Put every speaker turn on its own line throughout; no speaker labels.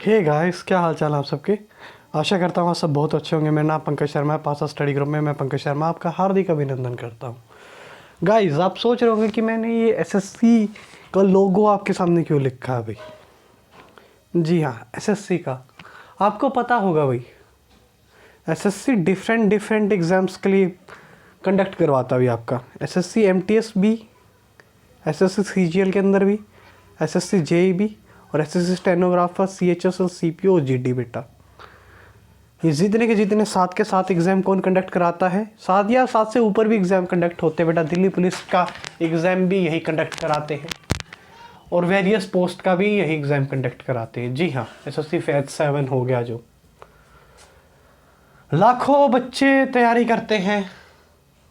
Hey guys, क्या हाल चाल आप सबके। आशा करता हूँ आप सब बहुत अच्छे होंगे। मेरा नाम पंकज शर्मा है। पासा स्टडी ग्रुप में मैं पंकज शर्मा आपका हार्दिक अभिनंदन करता हूँ। गाइस, आप सोच रहे होंगे कि मैंने ये एसएससी का लोगो आपके सामने क्यों लिखा है भाई। जी हाँ, एसएससी का आपको पता होगा भाई। एसएससी डिफरेंट डिफरेंट एग्ज़ाम्स के लिए कंडक्ट करवाता है आपका। एसएससी एमटीएस भी, एसएससी सीजीएल के अंदर भी, एसएससी जेई भी, और एसएससी स्टेनोग्राफर, सीएचएस और सीपीओ और जीडी बेटा। ये जितने के जितने 7 के 7 एग्ज़ाम कौन कंडक्ट कराता है? 7 या 7 से ऊपर भी एग्ज़ाम कंडक्ट होते हैं बेटा। दिल्ली पुलिस का एग्ज़ाम भी यही कंडक्ट कराते हैं और वेरियस पोस्ट का भी यही एग्ज़ाम कंडक्ट कराते हैं। जी हाँ, एसएससी फेज 7 हो गया जो। लाखों बच्चे तैयारी करते हैं,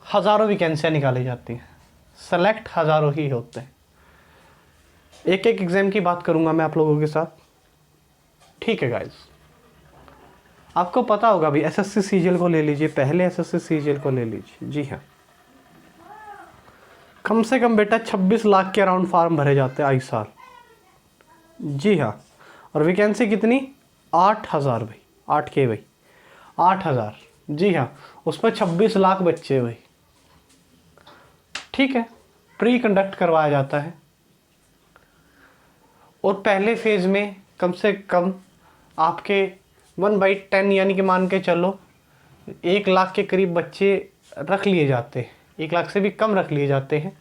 हज़ारों वैकेंसियाँ निकाली जाती हैं, सेलेक्ट हज़ारों ही होते हैं। एक एक एग्ज़ाम की बात करूँगा मैं आप लोगों के साथ, ठीक है गाइस। आपको पता होगा भाई, एसएससी सीजीएल को ले लीजिए, पहले एसएससी सीजीएल को ले लीजिए। जी हाँ, कम से कम बेटा 26 लाख के अराउंड फार्म भरे जाते हैं आई साल। जी हाँ, और वैकेंसी कितनी? 8,000 भाई, 8K भाई, 8,000। जी हाँ, उस पर 26 लाख बच्चे भाई। ठीक है, प्री कंडक्ट करवाया जाता है और पहले फेज में कम से कम आपके 1/10 यानी कि मान के चलो 1 लाख के करीब बच्चे रख लिए जाते हैं, 1 लाख से भी कम रख लिए जाते हैं।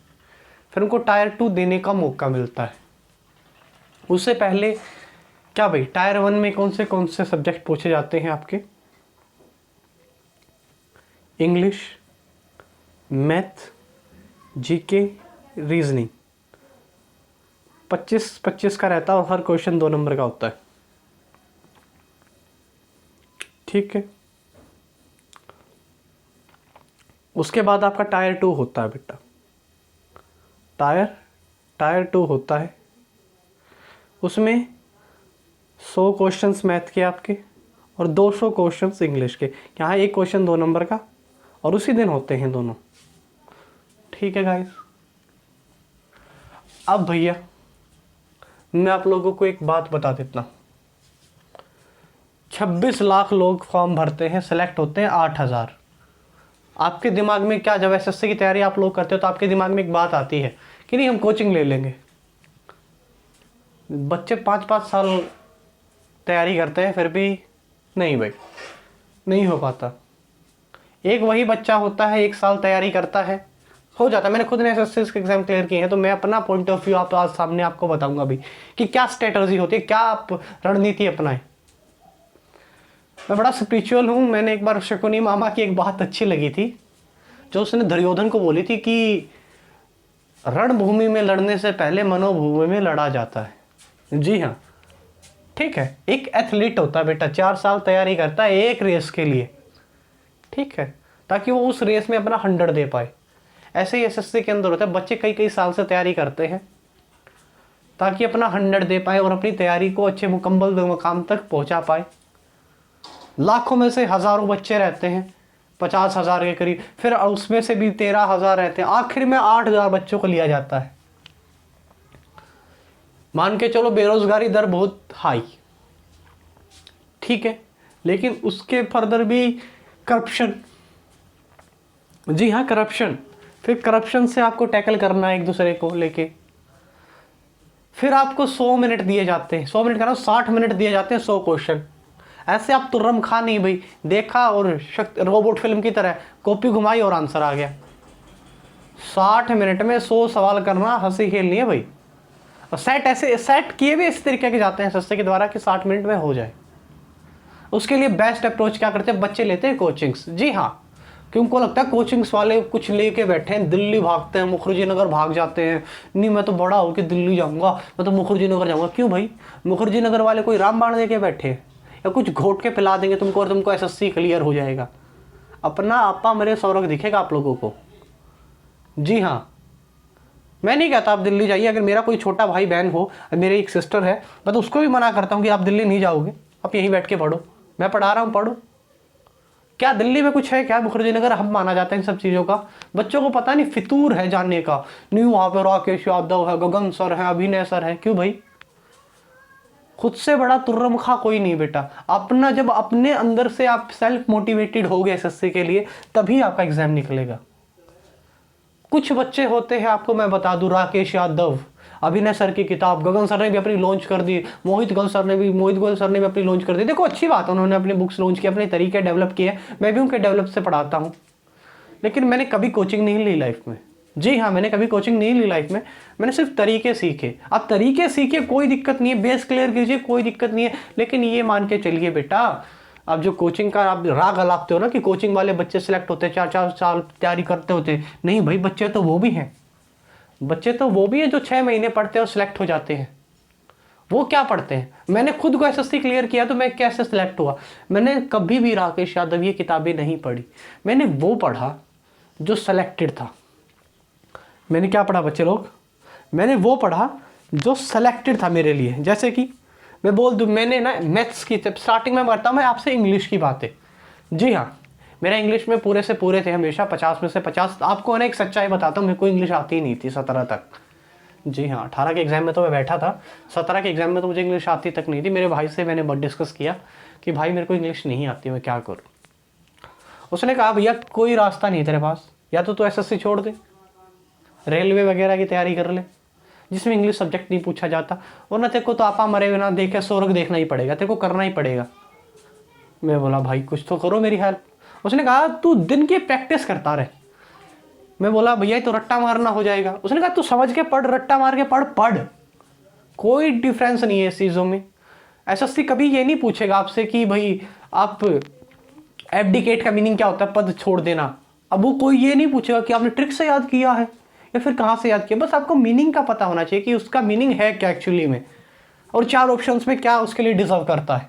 फिर उनको टायर 2 देने का मौका मिलता है। उससे पहले क्या भाई, टायर 1 में कौन से सब्जेक्ट पूछे जाते हैं आपके? English, math, GK, reasoning. 25-25 का रहता है और हर क्वेश्चन 2 नंबर का होता है। ठीक है, उसके बाद आपका टायर 2 होता है बेटा। टायर 2 होता है, उसमें 100 क्वेश्चंस मैथ के आपके और 200 क्वेश्चंस इंग्लिश के। यहाँ एक क्वेश्चन 2 नंबर का और उसी दिन होते हैं दोनों। ठीक है गाइस। अब भैया मैं आप लोगों को एक बात बता देता हूँ। 26 लाख लोग फॉर्म भरते हैं, सेलेक्ट होते हैं 8,000। आपके दिमाग में क्या, जब एसएससी की तैयारी आप लोग करते हो तो आपके दिमाग में एक बात आती है कि नहीं हम कोचिंग ले लेंगे। बच्चे 5-5 साल तैयारी करते हैं फिर भी नहीं भाई, नहीं हो पाता। एक वही बच्चा होता है 1 साल तैयारी करता है, हो जाता है। मैंने खुद ने एसएससी के एग्जाम क्लियर किए हैं तो मैं अपना पॉइंट ऑफ व्यू आप आज सामने आपको बताऊंगा भी कि क्या स्ट्रेटजी होती है, क्या आप रणनीति अपनाएं। मैं बड़ा स्पिरिचुअल हूँ। मैंने एक बार शकुनी मामा की एक बात अच्छी लगी थी, जो उसने दुर्योधन को बोली थी कि रणभूमि में लड़ने से पहले मनोभूमि में लड़ा जाता है। जी हाँ, ठीक है। एक एथलीट होता है बेटा, 4 साल तैयारी करता है एक रेस के लिए, ठीक है, ताकि वो उस रेस में अपना 100 दे पाए। ऐसे ही एसएससी के अंदर होता है, बच्चे कई कई साल से तैयारी करते हैं ताकि अपना 100 दे पाए और अपनी तैयारी को अच्छे मुकम्मल मुकाम तक पहुंचा पाए। लाखों में से हज़ारों बच्चे रहते हैं, 50,000 के करीब, फिर उसमें से भी 13,000 रहते हैं, आखिर में 8,000 बच्चों को लिया जाता है। मान के चलो बेरोजगारी दर बहुत हाई, ठीक है, लेकिन उसके फर्दर भी करप्शन। जी हाँ, करप्शन। फिर करप्शन से आपको टैकल करना है एक दूसरे को लेके। फिर आपको 100 मिनट दिए जाते हैं, 100 मिनट का 60 मिनट दिए जाते हैं, 100 क्वेश्चन। ऐसे आप तुर्रम खा नहीं भाई, देखा और रोबोट फिल्म की तरह कॉपी घुमाई और आंसर आ गया। 60 मिनट में 100 सवाल करना हंसी खेलनी है भाई। और सेट ऐसे सेट किए भी इस तरीके के जाते हैं एसएससी के द्वारा कि 60 मिनट में हो जाए। उसके लिए बेस्ट अप्रोच क्या करते हैं, बच्चे लेते हैं कोचिंग्स। जी हाँ, कि उनको लगता है कोचिंग्स वाले कुछ लेके बैठे हैं, दिल्ली भागते हैं, मुखर्जी नगर भाग जाते हैं। नहीं, मैं तो बड़ा होकर दिल्ली जाऊंगा, मैं तो मुखर्जी नगर जाऊंगा। क्यों भाई, मुखर्जी नगर वाले कोई रामबाण दे के बैठे हैं या कुछ घोट के पिला देंगे तुमको और तुमको एसएससी क्लियर हो जाएगा? अपना आपा मेरे सौरभ दिखेगा आप लोगों को। जी हाँ, मैं नहीं कहता आप दिल्ली जाइए। अगर मेरा कोई छोटा भाई बहन हो, मेरी एक सिस्टर है, मैं तो उसको भी मना करता हूँ कि आप दिल्ली नहीं जाओगे, आप यहीं बैठ के पढ़ो, मैं पढ़ा रहा हूँ, पढ़ो। क्या दिल्ली में कुछ है क्या? मुखर्जी नगर हम माना जाता है इन सब चीज़ों का। बच्चों को पता नहीं, फितूर है जानने का। नहीं, वहाँ पे राकेश यादव है, गगन सर है, अभिनय सर है। क्यों भाई? खुद से बड़ा तुर्रमखा कोई नहीं बेटा। अपना जब अपने अंदर से आप सेल्फ मोटिवेटेड हो गए एसएससी के लिए, तभी आपका एग्जाम निकलेगा। कुछ बच्चे होते हैं, आपको मैं बता दूं, राकेश यादव, अभिनय सर की किताब, गगन सर ने भी अपनी लॉन्च कर दी, मोहित गोयल सर ने भी अपनी लॉन्च कर दी। देखो अच्छी बात है, उन्होंने अपनी बुक्स लॉन्च की, अपने तरीके डेवलप किए, मैं भी उनके डेवलप से पढ़ाता हूँ। लेकिन मैंने कभी कोचिंग नहीं ली लाइफ में। जी हाँ, मैंने कभी कोचिंग नहीं ली लाइफ में, मैंने सिर्फ तरीके सीखे। आप तरीके सीखे, कोई दिक्कत नहीं है, बेस क्लियर कीजिए, कोई दिक्कत नहीं है। लेकिन ये मान के चलिए बेटा, आप जो कोचिंग का आप राग अलापते हो ना कि कोचिंग वाले बच्चे सिलेक्ट होते हैं, 4-4 साल तैयारी करते होते, नहीं भाई, बच्चे तो वो भी हैं, बच्चे तो वो भी हैं जो 6 महीने पढ़ते हैं और सिलेक्ट हो जाते हैं। वो क्या पढ़ते हैं? मैंने खुद को एसएससी क्लियर किया तो मैं कैसे सिलेक्ट हुआ? मैंने कभी भी राकेश यादव ये किताबें नहीं पढ़ी, मैंने वो पढ़ा जो सेलेक्टेड था। मैंने क्या पढ़ा बच्चे लोग? मैंने वो पढ़ा जो सेलेक्टेड था मेरे लिए। जैसे कि मैं बोल दूं, मैंने ना मैथ्स की स्टार्टिंग में करता हूँ मैं आपसे इंग्लिश की बातें। जी हाँ, मेरा इंग्लिश में पूरे से पूरे थे हमेशा, 50 में से 50। आपको ना एक सच्चाई बताता हूँ, मेरे को इंग्लिश आती ही नहीं थी 17 तक। जी हाँ, 18 के एग्ज़ाम में तो मैं बैठा था, 17 के एग्ज़ाम में तो मुझे इंग्लिश आती तक नहीं थी। मेरे भाई से मैंने बहुत डिस्कस किया कि भाई मेरे को इंग्लिश नहीं आती, मैं क्या करूँ? उसने कहा भैया कोई रास्ता नहीं तेरे पास, या तो तू एसएससी छोड़ दे, रेलवे वगैरह की तैयारी कर ले जिसमें इंग्लिश सब्जेक्ट नहीं पूछा जाता, और ना तेरे को तो आपा मरे बिना देखे स्वर्ग देखना ही पड़ेगा, तेरे को करना ही पड़ेगा। मैं बोला भाई कुछ तो करो मेरी हेल्प। उसने कहा तू दिन की प्रैक्टिस करता रहे। मैं बोला भैया ये तो रट्टा मारना हो जाएगा। उसने कहा तू समझ के पढ़, रट्टा मार के पढ़, कोई डिफरेंस नहीं है इस चीज़ों में। एसएससी कभी ये नहीं पूछेगा आपसे कि भाई आप एब्डिकेट का मीनिंग क्या होता है, पद छोड़ देना। अब वो कोई ये नहीं पूछेगा कि आपने ट्रिक से याद किया है या फिर कहाँ से याद किया, बस आपको मीनिंग का पता होना चाहिए कि उसका मीनिंग है क्या एक्चुअली में, और 4 ऑप्शंस में क्या उसके लिए डिजर्व करता है।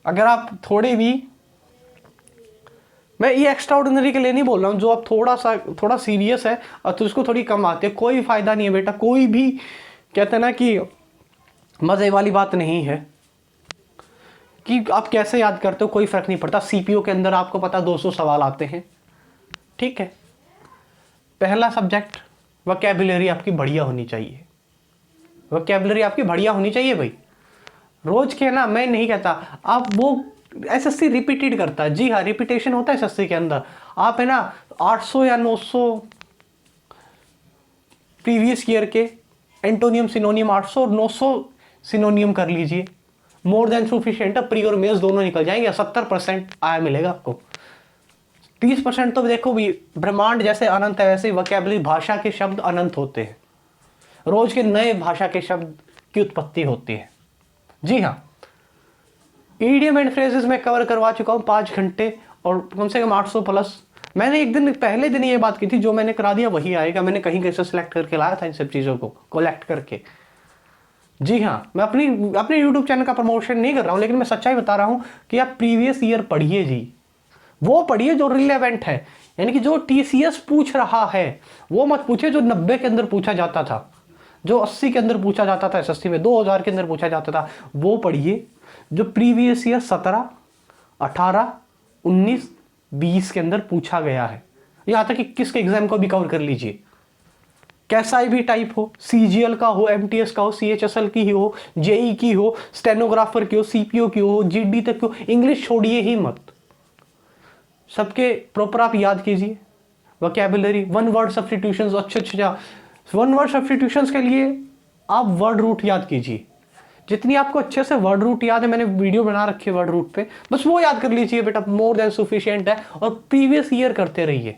अगर आप थोड़े भी, मैं ये एक्स्ट्रा ऑर्डिनरी के लिए नहीं बोल रहा हूँ, जो आप थोड़ा सीरियस है और तो उसको थोड़ी कम आती है, कोई फायदा नहीं है बेटा। कोई भी कहते हैं ना कि मज़े वाली बात नहीं है कि आप कैसे याद करते हो, कोई फर्क नहीं पड़ता। सीपीओ के अंदर आपको पता 200 सवाल आते हैं, ठीक है। पहला सब्जेक्ट वोकैबुलरी आपकी बढ़िया होनी चाहिए, वोकैबुलरी आपकी बढ़िया होनी चाहिए भाई। रोज के ना, मैं नहीं कहता आप, वो एसएससी रिपीटेड करता है। जी हाँ, रिपीटेशन होता है एसएससी के अंदर। आप है ना 800 या 900 प्रीवियस ईयर के एंटोनियम सिनोनियम 800 और 900 सिनोनियम कर लीजिए, मोर देन सफिशिएंट है। प्री और मेंस दोनों निकल जाएंगे, 70% आया मिलेगा आपको। 30% तो देखो भी, ब्रह्मांड जैसे अनंत है वैसे वोकैबुलरी, भाषा के शब्द अनंत होते हैं, रोज के नए भाषा के शब्द की उत्पत्ति होती है। जी हाँ, ईडियम एंड फ्रेजेस में कवर करवा चुका हूँ 5 घंटे और कम से कम 800 प्लस। मैंने एक दिन पहले दिन ये बात की थी, जो मैंने करा दिया वही आएगा। मैंने कहीं कैसे सिलेक्ट करके लाया था इन सब चीज़ों को कलेक्ट करके। जी हाँ, मैं अपने यूट्यूब चैनल का प्रमोशन नहीं कर रहा हूँ, लेकिन मैं सच्चाई बता रहा हूँ कि आप प्रीवियस ईयर पढ़िए जी, वो पढ़िए जो रिलेवेंट है, यानी कि जो टीसीएस पूछ रहा है वो मत पूछिए जो 90 के अंदर पूछा जाता था, जो 80 के अंदर पूछा जाता था एसएससी में, 2000 के अंदर पूछा जाता था। वो पढ़िए जो प्रीवियस ईयर 17, 18, 19, 20 के अंदर पूछा गया है। यहाँ तक कि किसके एग्जाम को भी कवर कर लीजिए, कैसा भी टाइप हो, सीजीएल का हो, एमटीएस का हो, सीएचएसएल की हो, जेई की हो, स्टेनोग्राफर की हो, सीपीओ की हो, जीडी तक की हो, इंग्लिश छोड़िए ही मत, सबके प्रॉपर आप याद कीजिए। वोकैबुलरी, 1 वर्ड सब्स्टिट्यूशंस, अच्छा 1 वर्ड सब्स्टिट्यूशंस के लिए आप वर्ड रूट याद कीजिए। जितनी आपको अच्छे से वर्ड रूट याद है, मैंने वीडियो बना रखी है वर्ड रूट पे, बस वो याद कर लीजिए बेटा, मोर देन सफिशिएंट है। और प्रीवियस ईयर करते रहिए।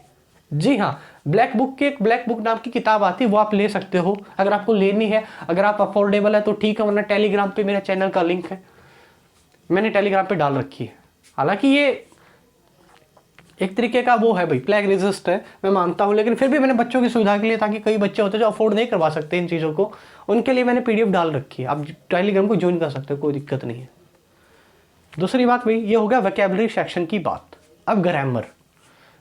जी हाँ, ब्लैक बुक नाम की किताब आती है, वो आप ले सकते हो अगर आपको लेनी है। अगर आप अफोर्डेबल है तो ठीक है, वरना टेलीग्राम पे मेरे चैनल का लिंक है, मैंने टेलीग्राम पे डाल रखी है। हालांकि ये एक तरीके का वो है भाई, प्लैग रेजिस्ट है, मैं मानता हूँ, लेकिन फिर भी मैंने बच्चों की सुविधा के लिए, ताकि कई बच्चे होते हैं जो अफोर्ड नहीं करवा सकते इन चीज़ों को, उनके लिए मैंने पीडीएफ डाल रखी है। आप टेलीग्राम को ज्वाइन कर सकते हो, कोई दिक्कत नहीं है। दूसरी बात भाई, ये हो गया वोकैबुलरी सेक्शन की बात। अब ग्रामर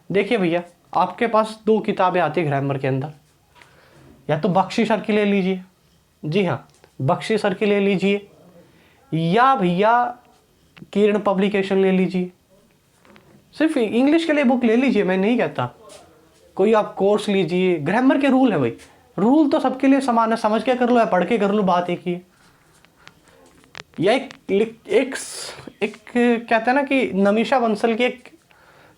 देखिए भैया, आपके पास 2 किताबें आती है ग्रामर के अंदर, या तो बख्शी सर की ले लीजिए, जी हाँ बख्शी सर की ले लीजिए, या भैया किरण पब्लिकेशन ले लीजिए। सिर्फ इंग्लिश के लिए बुक ले लीजिए, मैं नहीं कहता कोई आप कोर्स लीजिए। ग्रामर के रूल है भाई, रूल तो सबके लिए समान है, समझ के कर लो या पढ़ के कर लो, बात एक ही है। या एक कहते हैं ना कि नमीशा बंसल की एक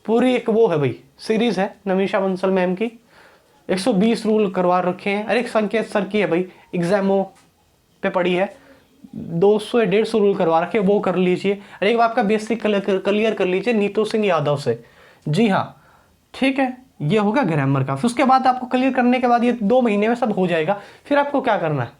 पूरी एक वो है भाई, सीरीज है नमीशा बंसल मैम की, 120 रूल करवा रखे हैं। अरे संकेत सर की है भाई, एग्जामों पे पड़ी है, 200 या 150 रूल करवा रखे, वो कर लीजिए। अरे एक बार आपका बेसिक क्लियर कर लीजिए नीतू सिंह यादव से। जी हाँ, ठीक है, ये होगा ग्रामर का। फिर उसके बाद आपको क्लियर करने के बाद ये 2 महीने में सब हो जाएगा। फिर आपको क्या करना है,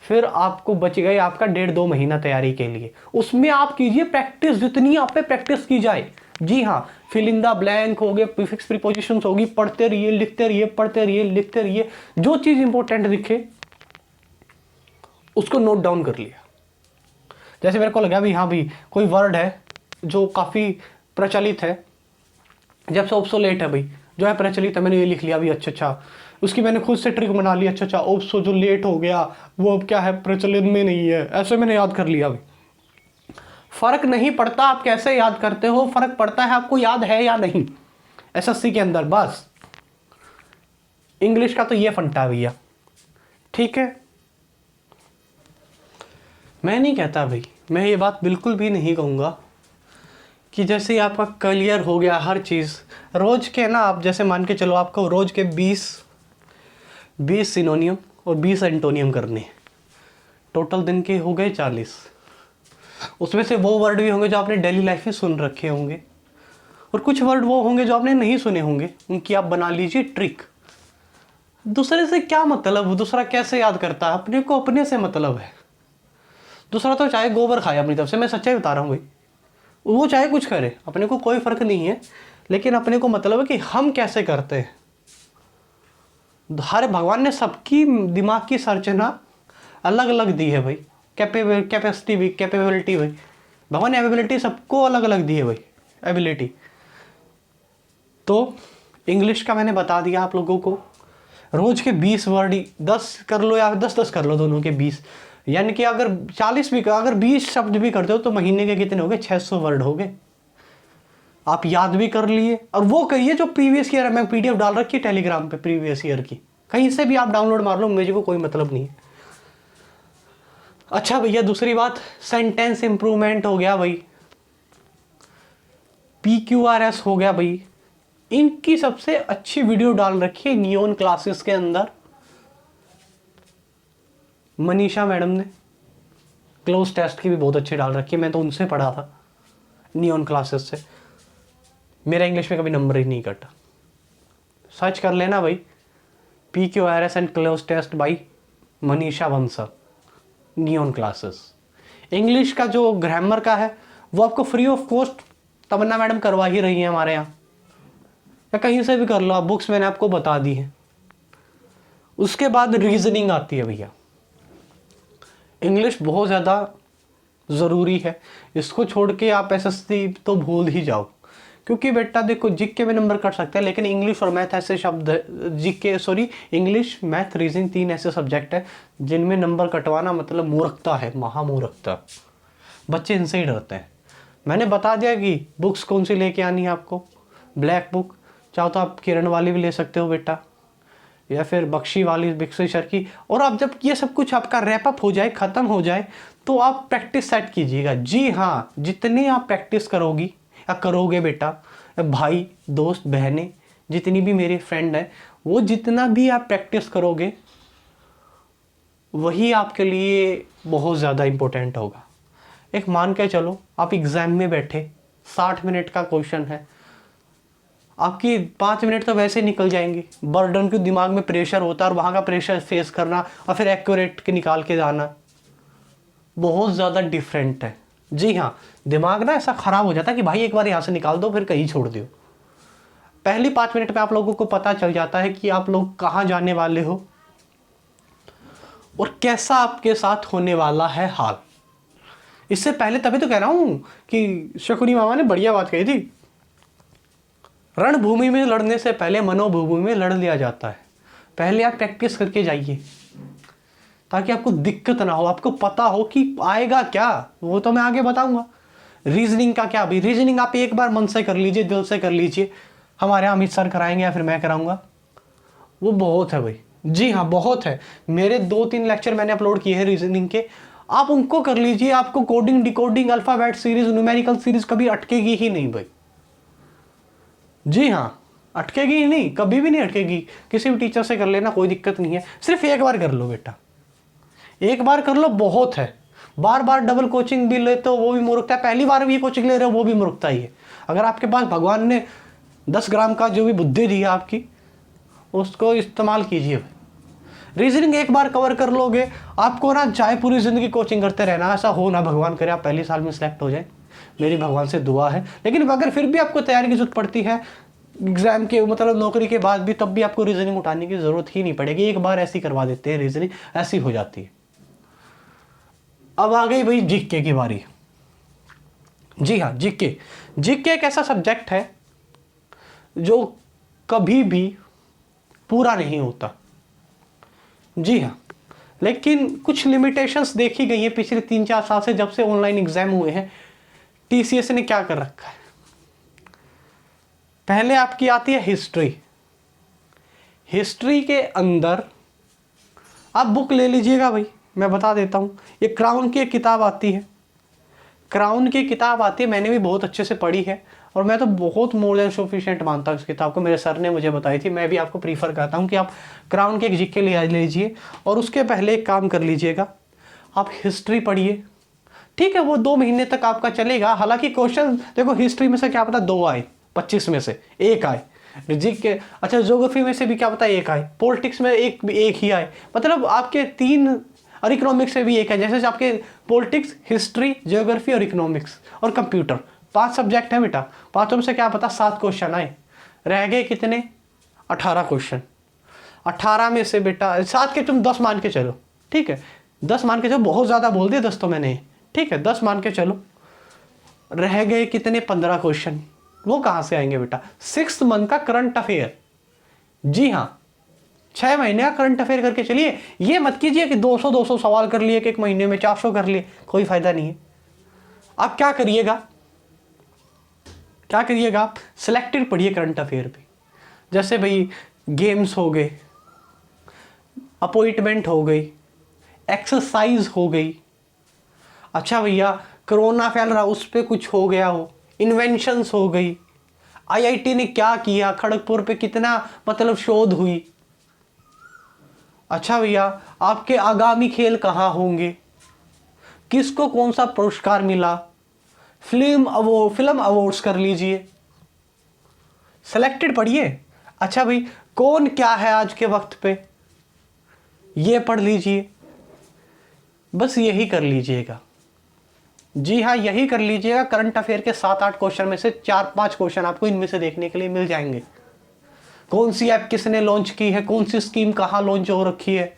फिर आपको बच गए आपका 1.5-2 महीना तैयारी के लिए। उसमें आप कीजिए प्रैक्टिस, जितनी आप पे प्रैक्टिस की जाए। जी हाँ, फिल इन द ब्लैंक हो गए, प्रीफिक्स प्रीपोजिशंस होगी, पढ़ते रहिए, लिखते रहिए, पढ़ते रहिए, लिखते रहिए। जो चीज इंपॉर्टेंट दिखे उसको नोट डाउन कर लिया। जैसे मेरे को लगा भी हाँ भाई कोई वर्ड है जो काफी प्रचलित है, जब से ऑब्सोलेट है भाई, जो है प्रचलित है, मैंने ये लिख लिया भी, अच्छा, उसकी मैंने खुद से ट्रिक बना ली, अच्छा ऑब्सो जो लेट हो गया वो अब क्या है, प्रचलित में नहीं है, ऐसे मैंने याद कर लिया भाई। फर्क नहीं पड़ता आप कैसे याद करते हो, फर्क पड़ता है आपको याद है या नहीं एसएससी के अंदर, बस। इंग्लिश का तो ये फंटा है भैया, ठीक है। मैं नहीं कहता भाई, मैं ये बात बिल्कुल भी नहीं कहूँगा कि जैसे आपका क्लियर हो गया हर चीज़, रोज के ना आप जैसे मान के चलो आपको रोज के 20 सिनोनियम और 20 एंटोनियम करने हैं, टोटल दिन के हो गए 40। उसमें से वो वर्ड भी होंगे जो आपने डेली लाइफ में सुन रखे होंगे, और कुछ वर्ड वो होंगे जो आपने नहीं सुने होंगे, उनकी आप बना लीजिए ट्रिक। दूसरे से क्या मतलब, दूसरा कैसे याद करता है, अपने को अपने से मतलब है। दूसरा तो चाहे गोबर खाए अपनी तरफ से, मैं सच्चाई बता रहा हूँ भाई, वो चाहे कुछ करे, अपने को कोई फर्क नहीं है, लेकिन अपने को मतलब है कि हम कैसे करते हैं। हर भगवान ने सबकी दिमाग की संरचना अलग अलग दी है भाई, कैपेबिलिटी भाई, भगवान ने एबिलिटी सबको अलग अलग दी है भाई, एबिलिटी। तो इंग्लिश का मैंने बता दिया आप लोगों को, रोज के 20 वर्ड 10 कर लो या 10-10 कर लो, दोनों के 20, यानी कि अगर 40 भी, अगर 20 शब्द भी करते हो तो महीने के कितने हो गए, 600 वर्ड हो गए। आप याद भी कर लिए, और वो कहिए जो प्रीवियस ईयर है, मैं पीडीएफ डाल रखी है टेलीग्राम पे प्रीवियस ईयर की, कहीं से भी आप डाउनलोड मार लो, मुझे को कोई मतलब नहीं है। अच्छा भैया, दूसरी बात, सेंटेंस इंप्रूवमेंट हो गया भाई, PQRS हो गया भाई, इनकी सबसे अच्छी वीडियो डाल रखी है नियॉन क्लासेस के अंदर, मनीषा मैडम ने। क्लोज टेस्ट की भी बहुत अच्छी डाल रखी है, मैं तो उनसे पढ़ा था नियॉन क्लासेस से, मेरा इंग्लिश में कभी नंबर ही नहीं कटा। सर्च कर लेना भाई, PQRS and cloze test by Manisha Bansal, neon classes. English का जो ग्रामर का है वो आपको free of cost Tamanna madam करवा ही रही है हमारे यहाँ, या कहीं से भी कर लो आप, बुक्स मैंने आपको बता दी है। उसके बाद रीजनिंग आती है भैया, इंग्लिश बहुत ज़्यादा ज़रूरी है, इसको छोड़ के आप एसएससी तो भूल ही जाओ। क्योंकि बेटा देखो, जीके में नंबर कट सकते हैं, लेकिन इंग्लिश और मैथ ऐसे शब्द, इंग्लिश मैथ रीजनिंग 3 ऐसे सब्जेक्ट है जिनमें नंबर कटवाना मतलब मूर्खता है, महामूर्खता। बच्चे इनसे ही डरते हैं। मैंने बता दिया कि बुक्स कौन सी लेके आनी है आपको, ब्लैक बुक, चाहो तो आप किरण वाली भी ले सकते हो बेटा, या फिर बख्शी वाली, बख्शी सर की। और आप जब ये सब कुछ आपका रैप अप हो जाए, ख़त्म हो जाए, तो आप प्रैक्टिस सेट कीजिएगा। जी हाँ, जितनी आप प्रैक्टिस करोगी या करोगे बेटा, भाई दोस्त बहनें जितनी भी मेरे फ्रेंड हैं, वो जितना भी आप प्रैक्टिस करोगे वही आपके लिए बहुत ज़्यादा इम्पोर्टेंट होगा। एक मान के चलो आप एग्ज़ाम में बैठे, 60 मिनट का क्वेश्चन है, आपकी 5 मिनट तो वैसे निकल जाएंगे, बर्डन के दिमाग में प्रेशर होता है, और वहाँ का प्रेशर फेस करना और फिर एक्यूरेट के निकाल के जाना बहुत ज़्यादा डिफरेंट है। जी हाँ, दिमाग ना ऐसा ख़राब हो जाता है कि भाई एक बार यहाँ से निकाल दो फिर कहीं छोड़ दो। पहली 5 मिनट में आप लोगों को पता चल जाता है कि आप लोग कहाँ जाने वाले हो और कैसा आपके साथ होने वाला है हाल। इससे पहले तभी तो कह रहा हूँ कि शकुनी मामा ने बढ़िया बात कही थी, रणभूमि में लड़ने से पहले मनोभूमि में लड़ लिया जाता है। पहले आप प्रैक्टिस करके जाइए ताकि आपको दिक्कत ना हो, आपको पता हो कि आएगा क्या, वो तो मैं आगे बताऊंगा। रीजनिंग का क्या भाई, रीजनिंग आप एक बार मन से कर लीजिए, दिल से कर लीजिए, हमारे यहाँ अमित सर कराएंगे या फिर मैं कराऊंगा, वो बहुत है भाई। जी हाँ, बहुत है। मेरे 2-3 लेक्चर मैंने अपलोड किए हैं रीजनिंग के, आप उनको कर लीजिए, आपको coding, decoding, alphabet series, numerical series कभी अटकेगी ही नहीं भाई। जी हाँ, अटकेगी ही नहीं, कभी भी नहीं अटकेगी। किसी भी टीचर से कर लेना, कोई दिक्कत नहीं है। सिर्फ एक बार कर लो बेटा, एक बार कर लो, बहुत है। बार बार डबल कोचिंग भी ले तो वो भी मूर्खता है, पहली बार भी कोचिंग ले रहे हो वो भी मूर्खता ही है। अगर आपके पास भगवान ने 10 ग्राम का जो भी बुद्धि दी है आपकी, उसको इस्तेमाल कीजिए। रीजनिंग एक बार कवर कर लोगे, आपको ना चाहे पूरी जिंदगी कोचिंग करते रहना, ऐसा हो ना भगवान करे आप पहले साल में सिलेक्ट हो जाए, मेरी भगवान से दुआ है। लेकिन अगर फिर भी आपको तैयारी की जरूरत पड़ती है एग्जाम के, मतलब नौकरी के बाद भी, तब भी आपको रीजनिंग उठाने की जरूरत ही नहीं पड़ेगी। एक बार ऐसी करवा देते हैं, रीजनिंग ऐसी हो जाती है। अब आ गई भाई जीके की बारी। जी हाँ, जीके। जीके एक ऐसा सब्जेक्ट है जो कभी भी पूरा नहीं होता। जी हाँ, लेकिन कुछ लिमिटेशंस देखी गई है पिछले 3-4 साल से, जब से ऑनलाइन एग्जाम हुए हैं। टीसीएस ने क्या कर रखा है, पहले आपकी आती है हिस्ट्री। हिस्ट्री के अंदर आप बुक ले लीजिएगा भाई, मैं बता देता हूँ। ये क्राउन की एक किताब आती है, क्राउन की किताब आती है, मैंने भी बहुत अच्छे से पढ़ी है और मैं तो बहुत मोर देन सफिशिएंट मानता हूँ इस किताब को। मेरे सर ने मुझे बताई थी, मैं भी आपको प्रीफर करता हूँ कि आप क्राउन के एक जीके ले लीजिए और उसके पहले एक काम कर लीजिएगा, आप हिस्ट्री पढ़िए। ठीक है, वो 2 महीने तक आपका चलेगा। हालांकि क्वेश्चन देखो, हिस्ट्री में से क्या पता 2 आए, 25 में से 1 आए, जीके अच्छा ज्योग्राफी में से भी क्या पता 1 आए, पॉलिटिक्स में एक ही आए, मतलब आपके 3, और इकोनॉमिक्स से भी 1 है। जैसे आपके पॉलिटिक्स, हिस्ट्री, ज्योग्राफी और इकोनॉमिक्स और कंप्यूटर, 5 सब्जेक्ट हैं बेटा। 5 में से क्या पता 7 क्वेश्चन आए, रह गए कितने, 18 क्वेश्चन। 18 में से बेटा 7 के तुम 10 मान के चलो, ठीक है, 10 मान के चलो, बहुत ज़्यादा बोल दिया 10 तो मैंने, ठीक है, 10 मान के चलो, रह गए कितने, 15 क्वेश्चन। वो कहाँ से आएंगे बेटा, 6 मंथ का करंट अफेयर। जी हाँ, 6 महीने का करंट अफेयर करके चलिए। ये मत कीजिए कि 200 सवाल कर लिए, कि एक महीने में 400 कर लिए, कोई फायदा नहीं है। आप क्या करिएगा, आप सिलेक्टेड पढ़िए करंट अफेयर पे। जैसे भाई गेम्स हो गए, अपॉइंटमेंट हो गई, एक्सरसाइज हो गई। अच्छा भैया, कोरोना फैल रहा उस पर कुछ हो गया हो, इन्वेंशंस हो गई, आईआईटी ने क्या किया, खड़गपुर पे कितना मतलब शोध हुई। अच्छा भैया, आपके आगामी खेल कहाँ होंगे, किसको कौन सा पुरस्कार मिला, फिल्म अवार्ड्स कर लीजिए, सेलेक्टेड पढ़िए। अच्छा भाई, कौन क्या है आज के वक्त पे, ये पढ़ लीजिए। बस यही कर लीजिएगा। जी हाँ, यही कर लीजिएगा। करंट अफेयर के 7-8 क्वेश्चन में से 4-5 क्वेश्चन आपको इनमें से देखने के लिए मिल जाएंगे। कौन सी ऐप किसने लॉन्च की है, कौन सी स्कीम कहाँ लॉन्च हो रखी है।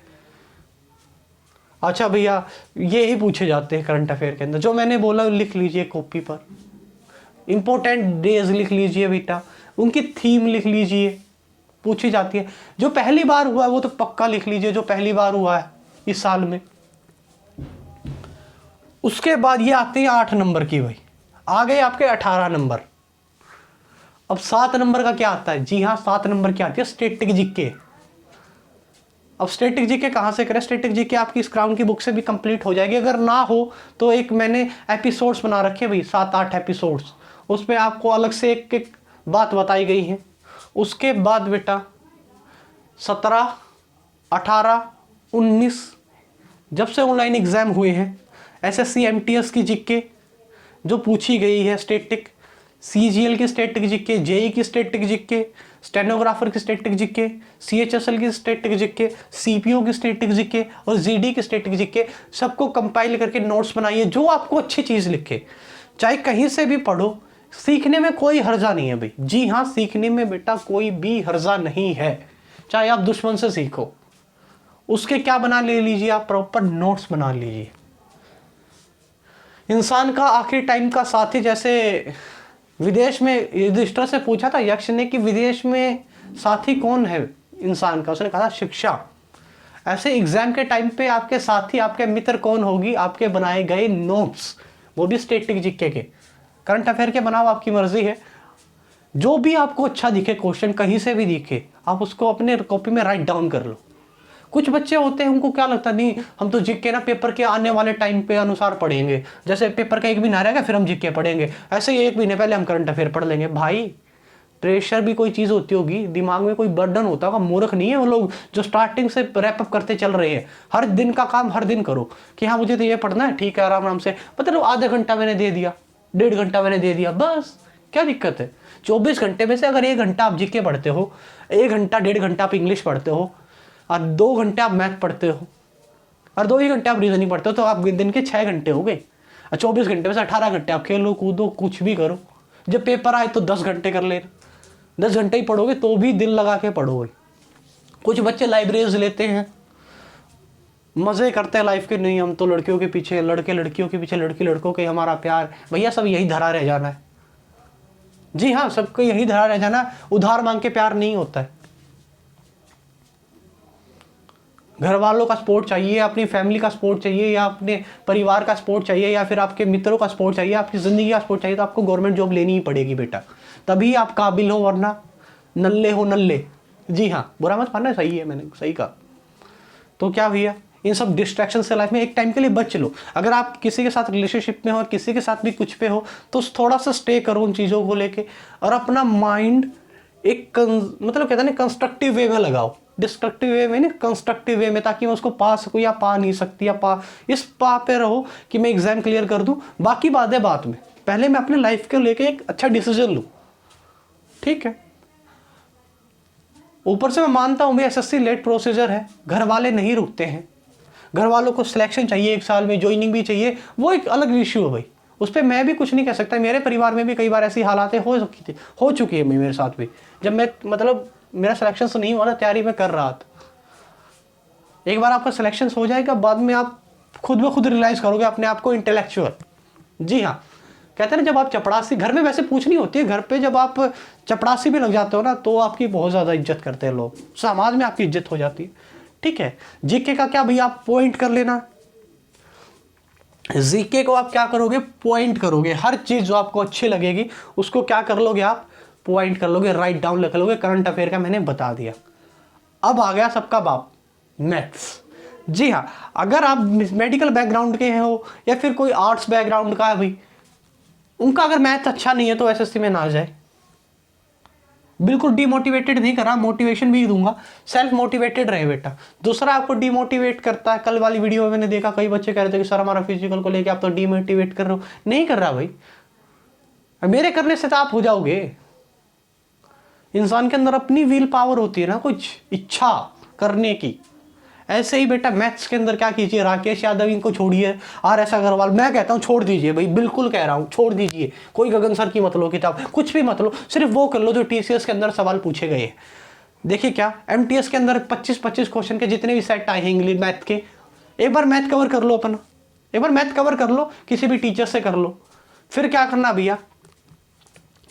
अच्छा भैया, ये ही पूछे जाते हैं करंट अफेयर के अंदर। जो मैंने बोला लिख लीजिए कॉपी पर, इंपॉर्टेंट डेज लिख लीजिए बेटा, उनकी थीम लिख लीजिए, पूछी जाती है। जो पहली बार हुआ है वो तो पक्का लिख लीजिए, जो पहली बार हुआ है इस साल में। उसके बाद ये आते हैं 8 नंबर की भाई, आ गए आपके 18 नंबर। अब 7 नंबर का क्या आता है, जी हाँ 7 नंबर क्या आती है, स्टैटिक जीके। अब स्टैटिक जीके कहाँ से करें, स्टैटिक जीके आपकी इस क्राउन की बुक से भी कंप्लीट हो जाएगी। अगर ना हो तो एक मैंने एपिसोड्स बना रखे भाई, 7-8 एपिसोड्स, उस पर आपको अलग से एक एक बात बताई गई है। उसके बाद बेटा 17, 18, 19 जब से ऑनलाइन एग्जाम हुए हैं, एसएससी एमटीएस की जीके जो पूछी गई है, स्टैटिक, सीजीएल की स्टैटिक जीके, जेई की स्टैटिक जीके, स्टेनोग्राफर की स्टैटिक जीके, सीएचएसएल की स्टैटिक जीके, सीपीओ की स्टैटिक जीके और जीडी की स्टैटिक जीके, सबको कंपाइल करके नोट्स बनाइए। जो आपको अच्छी चीज़ लिखे, चाहे कहीं से भी पढ़ो, सीखने में कोई हर्जा नहीं है भाई। जी हाँ, सीखने में बेटा कोई भी हर्जा नहीं है, चाहे आप दुश्मन से सीखो। उसके क्या बना ले लीजिए, आप प्रॉपर नोट्स बना लीजिए। इंसान का आखिरी टाइम का साथी, जैसे विदेश में युधिष्ठिर से पूछा था यक्ष ने कि विदेश में साथी कौन है इंसान का, उसने कहा था शिक्षा। ऐसे एग्जाम के टाइम पे आपके साथी, आपके मित्र कौन होगी, आपके बनाए गए नोट्स, वो भी स्टैटिक जीके के। करंट अफेयर के बनाओ, आपकी मर्जी है। जो भी आपको अच्छा दिखे क्वेश्चन, कहीं से भी दिखे, आप उसको अपने कॉपी में राइट डाउन कर लो। कुछ बच्चे होते हैं उनको क्या लगता है, नहीं हम तो जीके ना पेपर के आने वाले टाइम पे अनुसार पढ़ेंगे, जैसे पेपर का एक महीना रहेगा फिर हम जीके पढ़ेंगे, ऐसे ही एक महीने पहले हम करंट अफेयर पढ़ लेंगे। भाई प्रेशर भी कोई चीज़ होती होगी, दिमाग में कोई बर्डन होता होगा, मूर्ख नहीं है वो लोग जो स्टार्टिंग से रैपअप करते चल रहे हैं। हर दिन का काम हर दिन करो कि हाँ मुझे तो ये पढ़ना है, ठीक है, आराम आराम से, मतलब आधा घंटा मैंने दे दिया, 1.5 घंटा मैंने दे दिया, बस क्या दिक्कत है। 24 घंटे में से अगर 1 घंटा आप जीके पढ़ते हो, 1 घंटा 1.5 घंटा आप इंग्लिश पढ़ते हो, और 2 घंटे आप मैथ पढ़ते हो, और 2 ही घंटे आप रीजनिंग पढ़ते हो, तो आप दिन के 6 घंटे हो गए। और 24 घंटे में से 18 घंटे आप खेलो कूदो कुछ भी करो। जब पेपर आए तो 10 घंटे कर लेना, 10 घंटे ही पढ़ोगे तो भी दिल लगा के पढ़ोगे। कुछ बच्चे लाइब्रेरीज लेते हैं, मज़े करते हैं लाइफ के, नहीं हम तो लड़कियों के पीछे, लड़के लड़कियों के पीछे, लड़की लड़कों के, हमारा प्यार, भैया सब यही धरा रह जाना है। जी हाँ, सबको यही धरा रह जाना, उधार मांग के प्यार नहीं होता है। घर वालों का सपोर्ट चाहिए, अपनी फैमिली का सपोर्ट चाहिए, या अपने परिवार का सपोर्ट चाहिए, या फिर आपके मित्रों का सपोर्ट चाहिए, आपकी ज़िंदगी का सपोर्ट चाहिए, तो आपको गवर्नमेंट जॉब लेनी ही पड़ेगी बेटा, तभी आप काबिल हो, वरना नल्ले हो नल्ले। जी हाँ, बुरा मत मानना, सही है, मैंने सही कहा। तो क्या भैया, इन सब डिस्ट्रैक्शन से लाइफ में एक टाइम के लिए बच लो। अगर आप किसी के साथ रिलेशनशिप में हो और किसी के साथ भी कुछ पे हो, तो थोड़ा सा स्टे करो उन चीज़ों को लेके, और अपना माइंड एक मतलब कहते हैं ना कंस्ट्रक्टिव वे में लगाओ, डिस्ट्रक्टिव वे में नहीं, कंस्ट्रक्टिव वे में, ताकि मैं उसको पा सकूँ, या पा नहीं सकती, या इस पे रहो कि मैं एग्जाम क्लियर कर दूँ, बाकी बात है बाद में, पहले मैं अपने लाइफ के लेके एक अच्छा डिसीजन लूँ, ठीक है। ऊपर से मैं मानता हूँ भाई एसएससी लेट प्रोसीजर है, घर वाले नहीं रुकते हैं, घर वालों को सिलेक्शन चाहिए 1 साल में, ज्वाइनिंग भी चाहिए, वो एक अलग इश्यू है भाई, उस पर मैं भी कुछ नहीं कह सकता। मेरे परिवार में भी कई बार ऐसी हालातें हो चुकी है मेरे साथ भी, जब मैं मतलब मेरा सिलेक्शन तो नहीं हुआ था, तैयारी में कर रहा था। एक बार आपका सिलेक्शन हो जाएगा, बाद में आप खुद ब खुद रियलाइज करोगे अपने आप को इंटेलेक्चुअल। जी हाँ, कहते हैं ना जब आप चपड़ासी, घर में वैसे पूछनी होती है, घर पे जब आप चपड़ासी भी लग जाते हो ना, तो आपकी बहुत ज़्यादा इज्जत करते हैं लोग, समाज में आपकी इज्जत हो जाती है, ठीक है। जीके का क्या भैया, आप पॉइंट कर लेना, जीके को आप क्या करोगे, पॉइंट करोगे, हर चीज़ जो आपको अच्छी लगेगी उसको क्या कर लोगे आप, पॉइंट कर लोगे, राइट डाउन लिख लोगे। करंट अफेयर का मैंने बता दिया। अब आ गया सबका बाप, मैथ्स। जी हाँ, अगर आप मेडिकल बैकग्राउंड के हो या फिर कोई आर्ट्स बैकग्राउंड का है भाई, उनका अगर मैथ अच्छा नहीं है तो एसएससी में ना जाए। बिल्कुल डीमोटिवेटेड नहीं करा, मोटिवेशन भी दूंगा, सेल्फ मोटिवेटेड रहे बेटा। दूसरा आपको डीमोटिवेट करता है, कल वाली वीडियो में मैंने देखा कई बच्चे कह रहे थे कि सर हमारा फिजिकल को लेके आप तो डीमोटिवेट कर रहे हो। नहीं कर रहा भाई, मेरे करने से तो आप हो जाओगे। इंसान के अंदर अपनी विल पावर होती है ना, कुछ इच्छा करने की। ऐसे ही बेटा मैथ्स के अंदर क्या कीजिए, राकेश यादव इनको छोड़िए, RS अग्रवाल, मैं कहता हूँ छोड़ दीजिए भाई, बिल्कुल कह रहा हूँ छोड़ दीजिए। कोई गगन सर की मत लो किताब, कुछ भी मत लो, सिर्फ वो कर लो जो TCS के अंदर सवाल पूछे गए हैं। देखिए क्या MTS के अंदर 25-25 क्वेश्चन के जितने भी सेट आए हैं इंग्लिश मैथ के, एक बार मैथ कवर कर लो अपना, एक बार मैथ कवर कर लो, किसी भी टीचर से कर लो। फिर क्या करना भैया,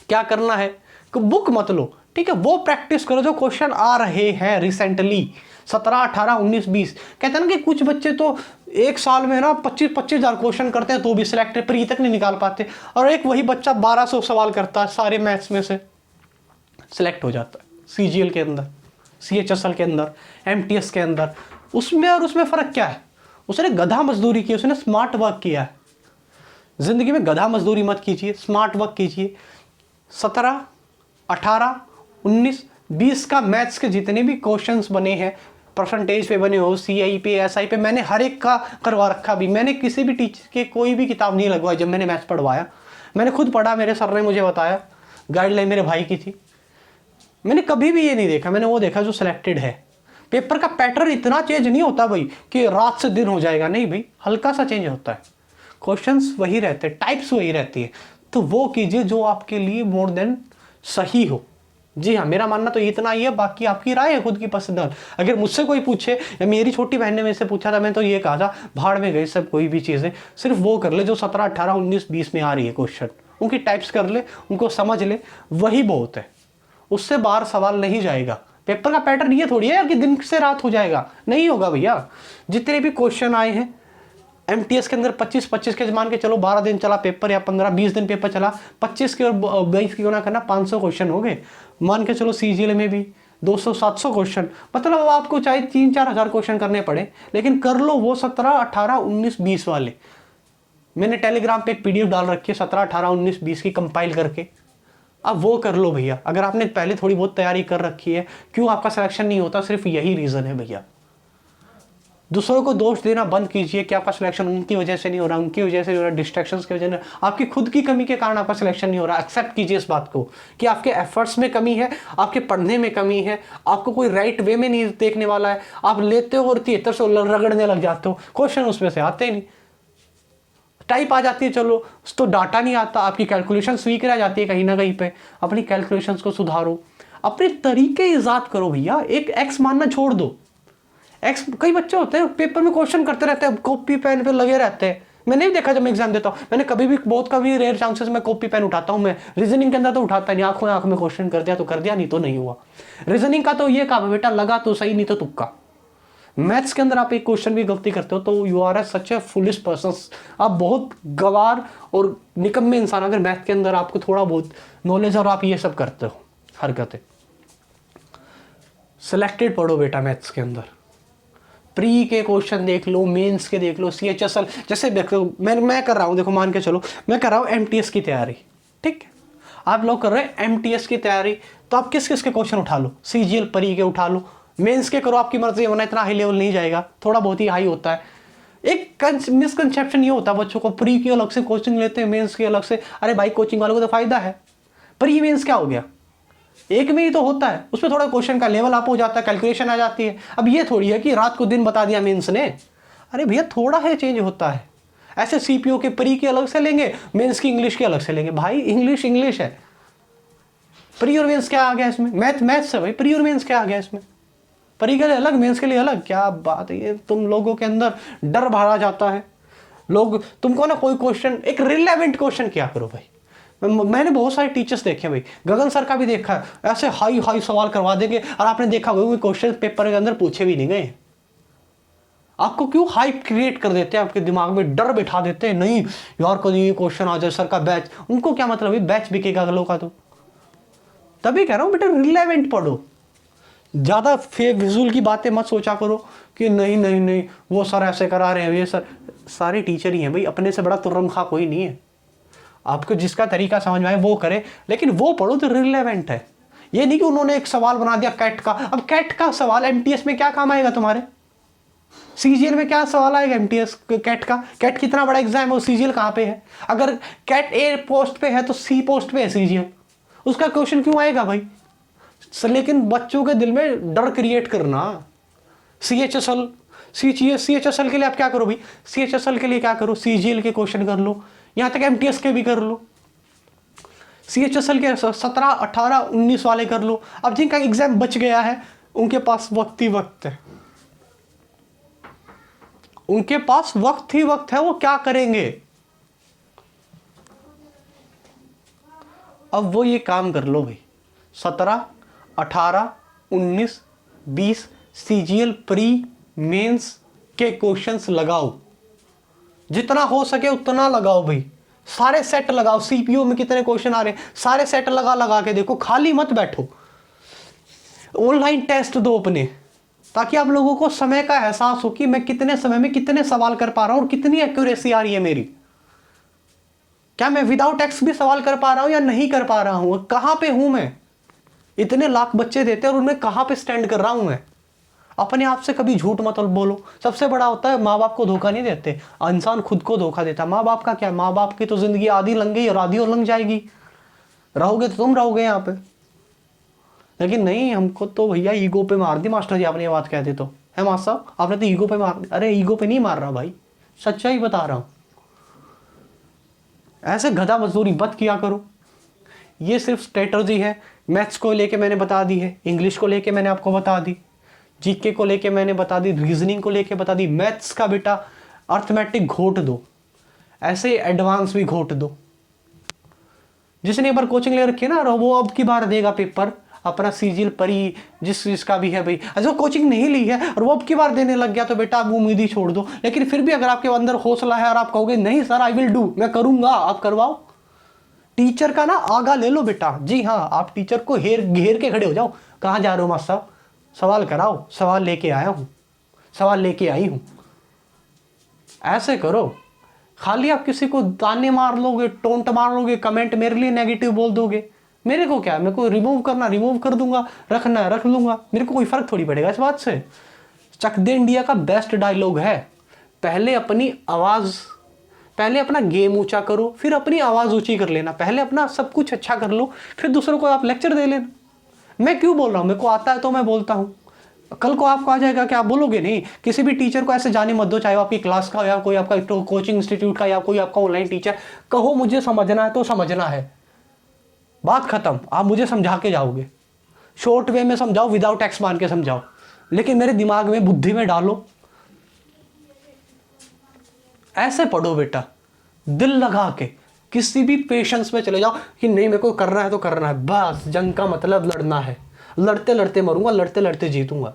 क्या करना है, बुक मत लो, ठीक है, वो प्रैक्टिस करो जो क्वेश्चन आ रहे हैं रिसेंटली 17, 18, 19, 20। कहते हैं ना कि कुछ बच्चे तो एक साल में ना 25-25 हज़ार क्वेश्चन करते हैं तो भी सिलेक्ट प्री तक नहीं निकाल पाते, और एक वही बच्चा 1200 सवाल करता है सारे मैथ्स में से, सिलेक्ट हो जाता है CGL के अंदर, CHSL के अंदर, MTS के अंदर। उसमें और उसमें फ़र्क क्या है, उसने गधा मजदूरी की, उसने स्मार्ट वर्क किया है। ज़िंदगी में गधा मजदूरी मत कीजिए, स्मार्ट वर्क कीजिए। 17, 18, 19, 20 का मैथ्स के जितने भी क्वेश्चंस बने हैं, परसेंटेज पे बने हो, CI पे, SI पे, मैंने हर एक का करवा रखा भी। मैंने किसी भी टीचर के कोई भी किताब नहीं लगवाई जब मैंने मैथ्स पढ़वाया, मैंने खुद पढ़ा, मेरे सर ने मुझे बताया, गाइडलाइन मेरे भाई की थी। मैंने कभी भी ये नहीं देखा, मैंने वो देखा जो सिलेक्टेड है। पेपर का पैटर्न इतना चेंज नहीं होता भाई कि रात से दिन हो जाएगा, नहीं भाई, हल्का सा चेंज होता है, क्वेश्चंस वही रहते हैं, टाइप्स वही रहती है। तो वो कीजिए जो आपके लिए मोर देन सही हो। जी हाँ, मेरा मानना तो इतना ही है, बाकी आपकी राय है खुद की पर्सनल। अगर मुझसे कोई पूछे, या मेरी छोटी बहन ने मेरे से पूछा था, मैं तो ये कहा था भाड़ में गई सब कोई भी चीज़ें, सिर्फ वो कर ले जो 17, 18, 19, 20 में आ रही है क्वेश्चन, उनकी टाइप्स कर ले, उनको समझ ले, वही बहुत है। उससे बाहर सवाल नहीं जाएगा। पेपर का पैटर्न ये थोड़ी है यार कि दिन से रात हो जाएगा, नहीं होगा भैया। जितने भी क्वेश्चन आए हैं MTS के अंदर 25-25 के मान के चलो 12 दिन चला पेपर, या 15-20 दिन पेपर चला, 25 के और 22 की गुना करना 500 क्वेश्चन हो गए। मान के चलो CGL में भी 200-700 क्वेश्चन, मतलब अब आपको चाहे 3-4 हज़ार क्वेश्चन करने पड़े, लेकिन कर लो वो 17, 18, 19, 20 वाले। मैंने टेलीग्राम पे एक पीडीएफ डाल रखी है 17, 18, 19, 20 की कंपाइल करके, अब वो कर लो भैया। अगर आपने पहले थोड़ी बहुत तैयारी कर रखी है, क्यों आपका सिलेक्शन नहीं होता, सिर्फ यही रीज़न है भैया। दूसरों को दोष देना बंद कीजिए कि आपका सिलेक्शन उनकी वजह से नहीं हो रहा, उनकी वजह से नहीं हो रहा, डिस्ट्रैक्शंस की वजह से, आपकी खुद की कमी के कारण आपका सिलेक्शन नहीं हो रहा। एक्सेप्ट कीजिए इस बात को कि आपके एफर्ट्स में कमी है, आपके पढ़ने में कमी है, आपको कोई राइट वे में नहीं देखने वाला है। आप लेते हो और 73 से रगड़ने लग जाते हो, क्वेश्चन उसमें से आते ही नहीं। टाइप आ जाती है चलो, तो डाटा नहीं आता, आपकी कैलकुलेशन वीक रह जाती है कहीं ना कहीं पे। अपनी कैलकुलेशंस को सुधारो, अपने तरीके ईजाद करो भैया। एक एक्स मानना छोड़ दो। एक्स, कई बच्चे होते हैं पेपर में क्वेश्चन करते रहते हैं, कॉपी पेन पे लगे रहते हैं। मैंने भी देखा जब मैं एग्जाम देता हूँ, मैंने कभी भी, बहुत कभी रेयर चांसेस में कॉपी पेन उठाता हूँ। मैं रीजनिंग के अंदर तो उठाता नहीं, आंखों आंख में क्वेश्चन कर दिया तो कर दिया, नहीं तो नहीं हुआ। रीजनिंग का तो ये काम बेटा, लगा तो सही नहीं तो तुक्का। मैथ्स के अंदर आप एक क्वेश्चन भी गलती करते हो तो you are such a foolish person, आप बहुत गवार और निकम्मे इंसान, अगर मैथ के अंदर आपको थोड़ा बहुत नॉलेज और आप ये सब करते हो हरकतें। सिलेक्टेड पढ़ो बेटा मैथ्स के अंदर, प्री के क्वेश्चन देख लो, मेंस के देख लो, CHSL जैसे देखो मैं कर रहा हूँ, देखो मान के चलो मैं कर रहा हूँ MTS की तैयारी, ठीक है, आप लोग कर रहे हैं MTS की तैयारी, तो आप किस किस के क्वेश्चन उठा लो, CGL प्री के उठा लो, मेंस के करो, आपकी मर्जी, वरना इतना हाई लेवल नहीं जाएगा, थोड़ा बहुत ही हाई होता है। एक मिसकंसेप्शन ये होता है बच्चों को, प्री की अलग से कोचिंग लेते हैं, मेंस की अलग से। अरे भाई कोचिंग वालों को तो फायदा है, प्री मेंस क्या हो गया, एक में ही तो होता है, उसमें थोड़ा क्वेश्चन का लेवल अप हो जाता है, कैलकुलेशन आ जाती है। अब ये थोड़ी है कि रात को दिन बता दिया मेंस ने, अरे भैया थोड़ा है चेंज होता है। ऐसे CPO के प्री के अलग से लेंगे, मेंस की इंग्लिश के अलग से लेंगे। भाई इंग्लिश इंग्लिश है, प्री और मेंस क्या आ गया इसमें, मैथ्स है भाई, प्री और मेंस क्या आ गया इसमें, प्री के लिए अलग मेंस के लिए अलग, क्या बात है ये। तुम लोगों के अंदर डर भरा जाता है, लोग तुमको ना कोई क्वेश्चन, एक रिलेवेंट क्वेश्चन क्या करो भाई। मैंने बहुत सारे टीचर्स देखे भाई, गगन सर का भी देखा है, ऐसे हाई हाई सवाल करवा देंगे और आपने देखा होगा क्वेश्चन पेपर के अंदर पूछे भी नहीं गए। आपको क्यों हाइप क्रिएट कर देते हैं, आपके दिमाग में डर बिठा देते हैं, नहीं यार कभी ये क्वेश्चन आ जाए सर का बैच, उनको क्या मतलब है, बैच बिकेगा अगलों का। तो तभी कह रहा हूँ बेटा रिलेवेंट पढ़ो, ज़्यादा फिजूल की बातें मत सोचा करो कि नहीं नहीं नहीं वो सर ऐसे करा रहे हैं, ये सर सारे टीचर ही हैं भाई, अपने से बड़ा तुर्रम खा कोई नहीं है। आपको जिसका तरीका समझ में आए वो करे, लेकिन वो पढ़ो तो रिलेवेंट है। ये नहीं कि उन्होंने एक सवाल बना दिया कैट का, अब कैट का सवाल MTS में क्या काम आएगा तुम्हारे, CGL में क्या सवाल आएगा MTS कैट का। कैट कितना बड़ा एग्जाम है, CGL कहाँ पे है, अगर कैट A पोस्ट पे है तो C पोस्ट पे है CGL, उसका क्वेश्चन क्यों आएगा भाई। लेकिन बच्चों के दिल में डर क्रिएट करना। CHSL CHSL के लिए आप क्या करो भाई, CHSL के लिए क्या करो, CGL के क्वेश्चन कर लो, यहाँ तक MTS के भी कर लो, CHSL के 17, 18, 19 वाले कर लो। अब जिनका एग्जाम बच गया है उनके पास वक्त ही वक्त है, उनके पास वक्त ही वक्त है, वो क्या करेंगे। अब वो ये काम कर लो भाई, 17, 18, 19, 20 CGL प्री मेंस के क्वेश्चंस लगाओ, जितना हो सके उतना लगाओ भाई, सारे सेट लगाओ। CPO में कितने क्वेश्चन आ रहे हैं, सारे सेट लगा लगा के देखो, खाली मत बैठो। ऑनलाइन टेस्ट दो अपने, ताकि आप लोगों को समय का एहसास हो कि मैं कितने समय में कितने सवाल कर पा रहा हूं और कितनी एक्यूरेसी आ रही है मेरी, क्या मैं विदाउट एक्स भी सवाल कर पा रहा हूं या नहीं कर पा रहा हूं, कहां पे हूं मैं। इतने लाख बच्चे देते हैं और उनमें कहां पे स्टैंड कर रहा हूं मैं। अपने आप से कभी झूठ मत बोलो। सबसे बड़ा होता है माँ बाप को धोखा नहीं देते, इंसान खुद को धोखा देता। माँ बाप का क्या, माँ बाप की तो जिंदगी आधी लंघ गई और आधी और लंघ जाएगी, रहोगे तो तुम रहोगे यहाँ पे। लेकिन नहीं, हमको तो भैया ईगो पे मार दी मास्टर जी, आपने ये बात कहते तो है मास्टर साहब, आपने तो ईगो पे मार दी। अरे ईगो पे नहीं मार रहा भाई, सच्चाई बता रहा हूँ। ऐसे गधा मजदूरी मत किया करो, ये सिर्फ स्ट्रेटजी है। मैथ्स को लेके मैंने बता दी है, इंग्लिश को लेके मैंने आपको बता दी, जीके को लेके मैंने बता दी, रीजनिंग को लेके बता दी। मैथ्स का बेटा अर्थमेटिक घोट दो, ऐसे एडवांस भी घोट दो। जिसने एक बार कोचिंग ले रखी है ना, वो अब की बार देगा पेपर अपना CGL परी, जिसका भी है भाई। जो कोचिंग नहीं ली है और वो अब की बार देने लग गया तो बेटा आप उम्मीद ही छोड़ दो। लेकिन फिर भी अगर आपके अंदर हौसला है और आप कहोगे नहीं सर आई विल डू, मैं करूंगा, आप करवाओ। टीचर का ना आगा ले लो बेटा। जी हाँ, आप टीचर को घेर के खड़े हो जाओ। कहाँ जा रहे हो मास्टर साहब, सवाल कराओ, सवाल लेके आया हूँ, सवाल लेके आई हूँ। ऐसे करो। खाली आप किसी को ताने मार लोगे, टोंट मार लोगे, कमेंट मेरे लिए नेगेटिव बोल दोगे, मेरे को क्या, मेरे को रिमूव करना रिमूव कर दूंगा, रखना है रख लूंगा, मेरे को कोई फर्क थोड़ी पड़ेगा इस बात से। चक दे इंडिया का बेस्ट डायलॉग है, पहले अपनी आवाज, पहले अपना गेम ऊंचा करो, फिर अपनी आवाज ऊंची कर लेना। पहले अपना सब कुछ अच्छा कर लो, फिर दूसरों को आप लेक्चर दे लेना। मैं क्यों बोल रहा हूं, मेरे को आता है तो मैं बोलता हूं। कल को आपको आ जाएगा कि आप बोलोगे नहीं। किसी भी टीचर को ऐसे जाने मत दो, चाहे वो आपकी क्लास का या कोई आपका कोचिंग इंस्टीट्यूट का या कोई आपका ऑनलाइन टीचर। कहो मुझे समझना है तो समझना है, बात खत्म। आप मुझे समझा के जाओगे, शॉर्ट वे में समझाओ, विदाउट एक्स मान के समझाओ, लेकिन मेरे दिमाग में, बुद्धि में डालो। ऐसे पढ़ो बेटा, दिल लगा के, किसी भी पेशेंस में चले जाओ कि नहीं मेरे को करना है तो करना है। बस जंग का मतलब लड़ना है, लड़ते लड़ते मरूंगा, लड़ते लड़ते जीतूंगा।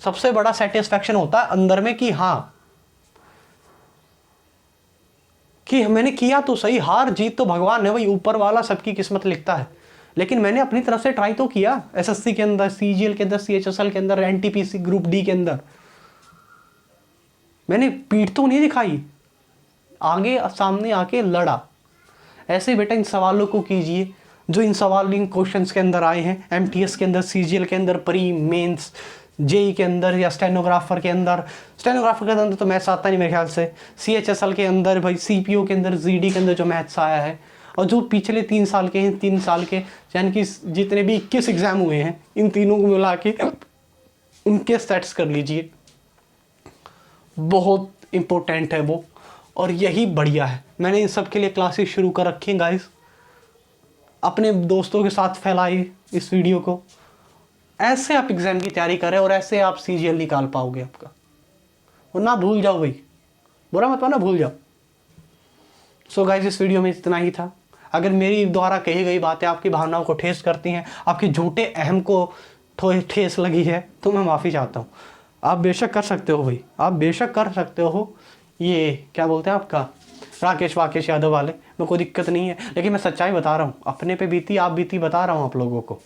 सबसे बड़ा सेटिस्फैक्शन होता है अंदर में कि हाँ, कि मैंने किया तो सही। हार जीत तो भगवान है भाई, ऊपर वाला सबकी किस्मत लिखता है, लेकिन मैंने अपनी तरफ से ट्राई तो किया। एसएससी के अंदर, सीजीएल के अंदर, सीएचएसएल के अंदर, एनटीपीसी ग्रुप डी के अंदर मैंने पीठ तो नहीं दिखाई, आगे सामने आके लड़ा। ऐसे बेटा इन सवालों को कीजिए जो इन सवाल, इन क्वेश्चंस के अंदर आए हैं। एमटीएस के अंदर, सीजीएल के अंदर, प्री मेंस, जेई के अंदर, या स्टेनोग्राफर के अंदर। स्टेनोग्राफर के अंदर तो मैथ्स आता नहीं मेरे ख्याल से। सीएचएसएल के अंदर भाई, सीपीओ के अंदर, जीडी के अंदर जो मैथ्स आया है, और जो पिछले 3 साल के हैं, 3 साल के यानी कि जितने भी 21 एग्जाम हुए हैं, इन तीनों को मिला के उनके सेट्स कर लीजिए। बहुत इंपॉर्टेंट है वो, और यही बढ़िया है। मैंने इन सब के लिए क्लासेस शुरू कर रखी हैं गाइस। अपने दोस्तों के साथ फैलाइए इस वीडियो को। ऐसे आप एग्जाम की तैयारी करें और ऐसे आप सीजीएल निकाल पाओगे आपका। और ना भूल जाओ भाई, बुरा मत मानो, भूल जाओ। सो गाइस, इस वीडियो में इतना ही था। अगर मेरी द्वारा कही गई बातें आपकी भावनाओं को ठेस करती हैं, आपके झूठे अहम को ठेस लगी है, तो मैं माफ़ी चाहता हूँ। आप बेशक कर सकते हो भाई, आप बेशक कर सकते हो। ये क्या बोलते हैं आपका, राकेश यादव वाले, में कोई दिक्कत नहीं है, लेकिन मैं सच्चाई बता रहा हूँ। अपने पे बीती आप बीती बता रहा हूँ आप लोगों को।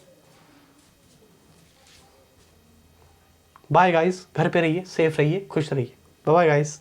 बाय गाइस, घर पे रहिए, सेफ रहिए, खुश रहिए। Bye guys.